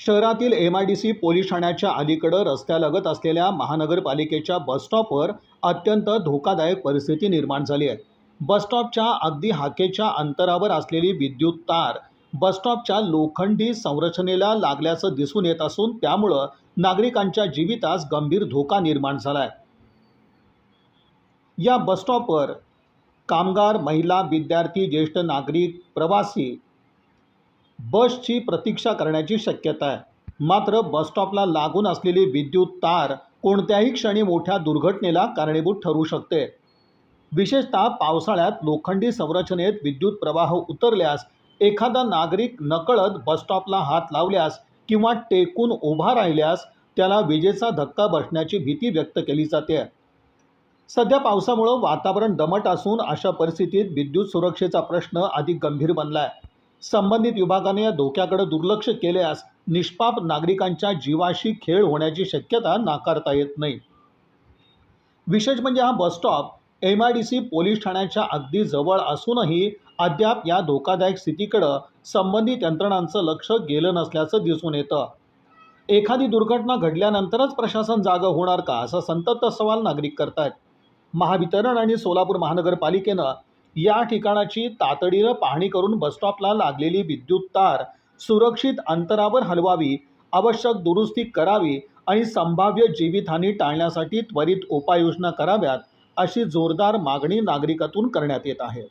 शहरातील MIDC police ठाण्याच्या अलीकडे रस्त्यालगत असलेल्या महानगरपालिकेच्या बसस्टॉपवर अत्यंत धोकादायक परिस्थिती निर्माण झाली आहे। बसस्टॉपच्या अगदी हाकेच्या अंतरावर असलेली विद्युत तार बसस्टॉपच्या लोखंडी संरचनेला लागल्याचं दिसून येत असून त्यामुळे नागरिकांच्या जीवितास गंभीर धोका निर्माण झाला आहे। या बसस्टॉपवर कामगार, महिला, विद्यार्थी, ज्येष्ठ नागरिक, प्रवासी बसची प्रतीक्षा करण्याची शक्यता आहे। मात्र बसस्टॉपला लागून असलेली विद्युत तार कोणत्याही क्षणी मोठ्या दुर्घटनेला कारणीभूत ठरू शकते। विशेषतः पावसाळ्यात लोखंडी संरचनेत विद्युत प्रवाह उतरल्यास एखादा नागरिक नकळत बसस्टॉपला हात लावल्यास किंवा टेकून उभा राहिल्यास त्याला विजेचा धक्का बसण्याची भीती व्यक्त केली जाते। सध्या पावसामुळे वातावरण दमट असून अशा परिस्थितीत विद्युत सुरक्षेचा प्रश्न अधिक गंभीर बनला आहे। संबंधित विभागाने या धोक्याकडे दुर्लक्ष केल्यास निष्पाप नागरिकांच्या जीवाशी खेळ होण्याची शक्यता नाकारता येत नाही। विशेष म्हणजे हा बसस्टॉप MIDC पोलीस ठाण्याच्या अगदी जवळ असूनही अद्याप या धोकादायक स्थितीकडे संबंधित यंत्रणांचं लक्ष गेलं नसल्याचं दिसून येतं। एखादी दुर्घटना घडल्यानंतरच प्रशासन जागं होणार का, असा संतप्त सवाल नागरिक करतायत। महावितरण आणि सोलापूर महानगरपालिकेनं या ठिकाणाची तातडीनं पाहणी करून बसस्टॉपला लागलेली विद्युत तार सुरक्षित अंतरावर हलवावी, आवश्यक दुरुस्ती करावी आणि संभाव्य जीवितहानी टाळण्यासाठी त्वरित उपाययोजना कराव्यात, अशी जोरदार मागणी नागरिकातून करण्यात येत आहे।